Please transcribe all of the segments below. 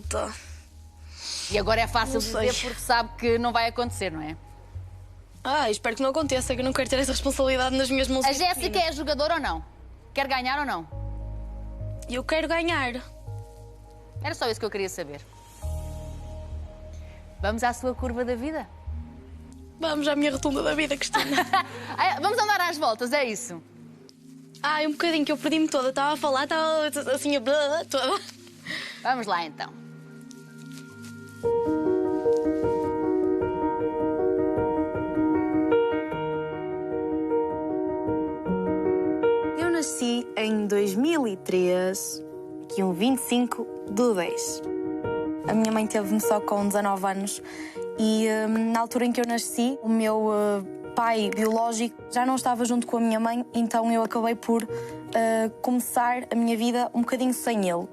volta. E agora é fácil Não dizer sei. porque sabe que não vai acontecer, não é? Espero que não aconteça, que eu não quero ter essa responsabilidade nas minhas mãos. A Jéssica é jogadora ou não? Quer ganhar ou não? Eu quero ganhar. Era só isso que eu queria saber. Vamos à sua curva da vida? Vamos à minha rotunda da vida, Cristina. Vamos andar às voltas, é isso? Um bocadinho que eu perdi-me toda. Estava a falar, estava assim, toda. Vamos lá então. Eu nasci em 2003, aqui um 25/10. A minha mãe teve-me só com 19 anos e na altura em que eu nasci, o meu pai biológico já não estava junto com a minha mãe, então eu acabei por começar a minha vida um bocadinho sem ele.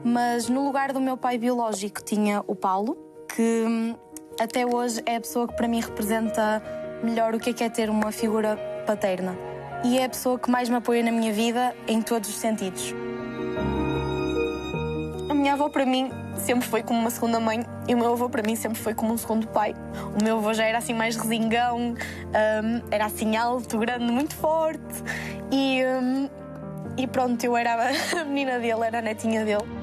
Mas no lugar do meu pai biológico tinha o Paulo, que até hoje é a pessoa que para mim representa melhor o que é ter uma figura paterna. E é a pessoa que mais me apoia na minha vida em todos os sentidos. A minha avó para mim sempre foi como uma segunda mãe e o meu avô para mim sempre foi como um segundo pai. O meu avô já era assim mais resingão, era assim alto, grande, muito forte e pronto, eu era a menina dele, era a netinha dele.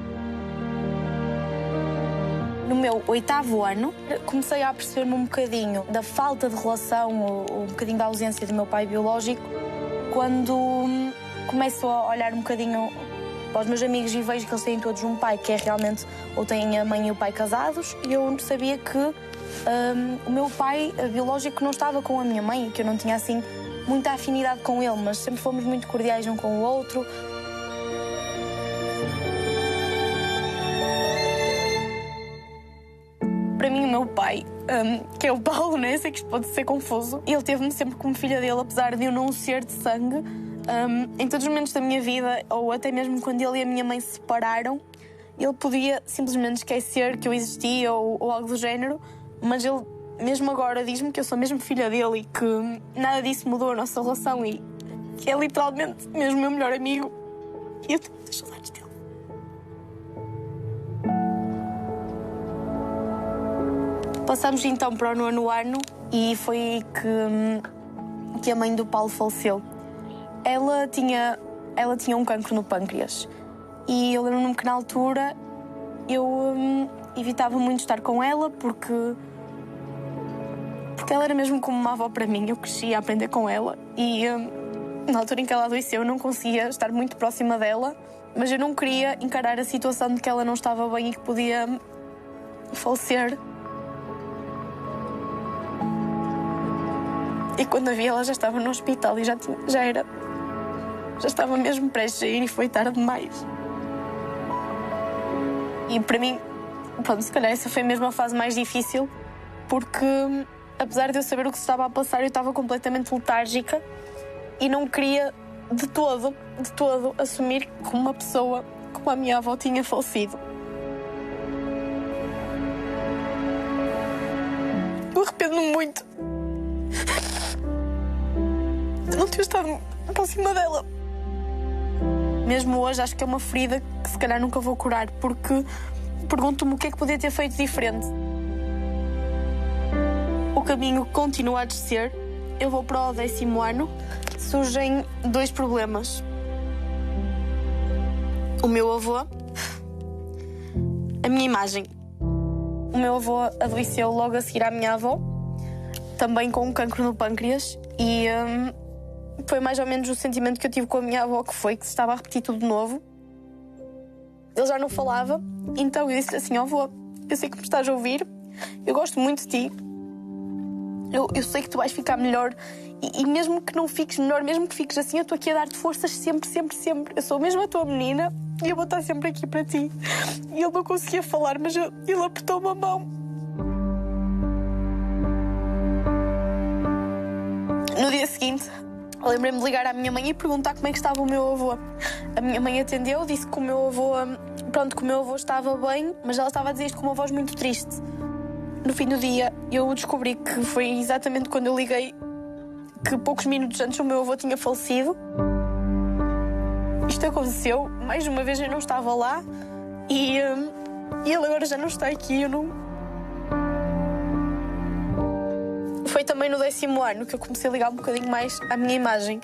No meu 8º ano, comecei a perceber-me um bocadinho da falta de relação, um bocadinho da ausência do meu pai biológico, quando começo a olhar um bocadinho para os meus amigos e vejo que eles têm todos um pai que é realmente, ou têm a mãe e o pai casados, e eu sabia que o meu pai biológico não estava com a minha mãe, que eu não tinha assim muita afinidade com ele, mas sempre fomos muito cordiais um com o outro. Para mim, o meu pai, que é o Paulo, né? Sei que isto pode ser confuso, ele teve-me sempre como filha dele, apesar de eu não ser de sangue. Em todos os momentos da minha vida, ou até mesmo quando ele e a minha mãe se separaram, ele podia simplesmente esquecer que eu existia ou algo do género, mas ele, mesmo agora, diz-me que eu sou mesmo filha dele e que nada disso mudou a nossa relação e que é literalmente mesmo o meu melhor amigo. E eu tenho muitas saudades dele. Passamos então para o 9º ano e foi aí que a mãe do Paulo faleceu. Ela tinha um cancro no pâncreas e eu lembro-me que na altura eu evitava muito estar com ela porque ela era mesmo como uma avó para mim. Eu cresci a aprender com ela e na altura em que ela adoeceu eu não conseguia estar muito próxima dela, mas eu não queria encarar a situação de que ela não estava bem e que podia falecer. E quando a vi, ela já estava no hospital e já estava mesmo prestes a ir e foi tarde demais. E para mim, pronto, se calhar essa foi mesmo a fase mais difícil, porque apesar de eu saber o que se estava a passar, eu estava completamente letárgica e não queria de todo assumir que uma pessoa como a minha avó tinha falecido. Eu arrependo-me muito de não ter estado próxima dela. Mesmo hoje acho que é uma ferida que se calhar nunca vou curar, porque pergunto-me o que é que podia ter feito diferente. O caminho continua a descer, eu vou para o 10º ano, surgem 2 problemas. O meu avô, a minha imagem. O meu avô adoeceu logo a seguir à minha avó, também com um cancro no pâncreas, e foi mais ou menos o sentimento que eu tive com a minha avó, que foi que se estava a repetir tudo de novo. Ele já não falava, então eu disse assim: avô, eu sei que me estás a ouvir, eu gosto muito de ti, eu sei que tu vais ficar melhor, e mesmo que não fiques melhor, mesmo que fiques assim, eu estou aqui a dar-te forças sempre, sempre, sempre. Eu sou mesmo a tua menina e eu vou estar sempre aqui para ti. E ele não conseguia falar, mas ele apertou-me a mão. No dia seguinte, lembrei-me de ligar à minha mãe e perguntar como é que estava o meu avô. A minha mãe atendeu, disse que o meu avô, que o meu avô estava bem, mas ela estava a dizer isto com uma voz muito triste. No fim do dia, eu descobri que foi exatamente quando eu liguei que poucos minutos antes o meu avô tinha falecido. Isto aconteceu, mais uma vez eu não estava lá e E ele agora já não está aqui, eu não... Foi também no 10º ano que eu comecei a ligar um bocadinho mais à minha imagem.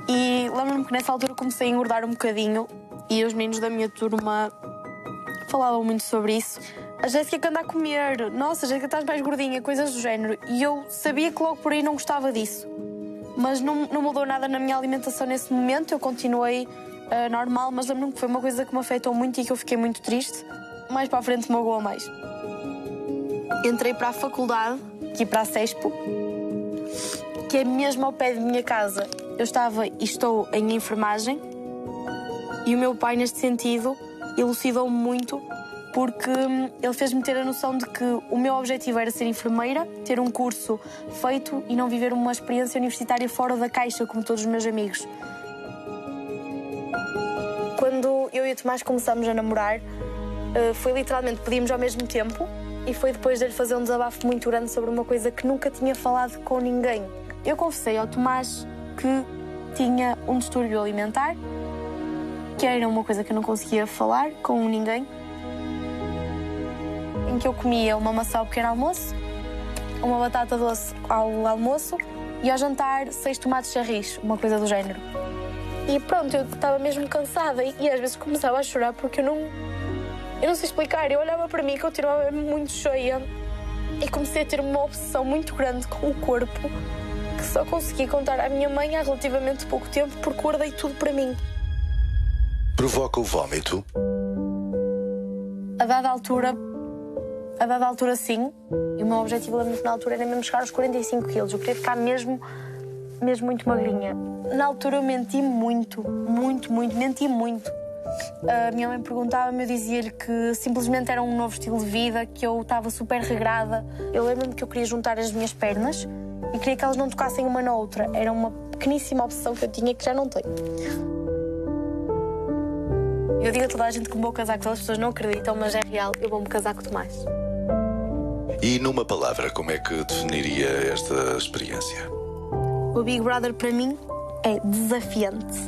E lembro-me que nessa altura comecei a engordar um bocadinho e os meninos da minha turma falavam muito sobre isso. A Jéssica que anda a comer, nossa, Jéssica, estás mais gordinha, coisas do género. E eu sabia que logo por aí não gostava disso. Mas não mudou nada na minha alimentação nesse momento, eu continuei normal, mas lembro-me que foi uma coisa que me afetou muito e que eu fiquei muito triste. Mais para a frente me magoou mais. Entrei para a faculdade, aqui para a CESPO, que é mesmo ao pé de minha casa. Eu estava e estou em enfermagem e o meu pai, neste sentido, elucidou-me muito porque ele fez-me ter a noção de que o meu objetivo era ser enfermeira, ter um curso feito e não viver uma experiência universitária fora da caixa, como todos os meus amigos. Quando eu e o Tomás começámos a namorar, foi literalmente, pedimos ao mesmo tempo e foi depois dele fazer um desabafo muito grande sobre uma coisa que nunca tinha falado com ninguém. Eu confessei ao Tomás que tinha um distúrbio alimentar, que era uma coisa que eu não conseguia falar com ninguém, em que eu comia uma maçã ao pequeno almoço, uma batata doce ao almoço e ao jantar 6 tomates charris, uma coisa do género. E pronto, eu estava mesmo cansada e às vezes começava a chorar porque eu não sei explicar. Eu olhava para mim e continuava muito cheia e comecei a ter uma obsessão muito grande com o corpo que só consegui contar à minha mãe há relativamente pouco tempo porque guardei tudo para mim. Provoca o vómito? A dada altura sim, e o meu objetivo na altura era mesmo chegar aos 45 quilos. Eu queria ficar mesmo muito magrinha. Na altura eu menti muito. A minha mãe perguntava-me, eu dizia-lhe que simplesmente era um novo estilo de vida, que eu estava super regrada. Eu lembro-me que eu queria juntar as minhas pernas e queria que elas não tocassem uma na outra. Era uma pequeníssima obsessão que eu tinha que já não tenho. Eu digo a toda a gente que me vou casar, que as pessoas não acreditam, mas é real, eu vou-me casar com o Tomás. E numa palavra, como é que definiria esta experiência? O Big Brother para mim é desafiante.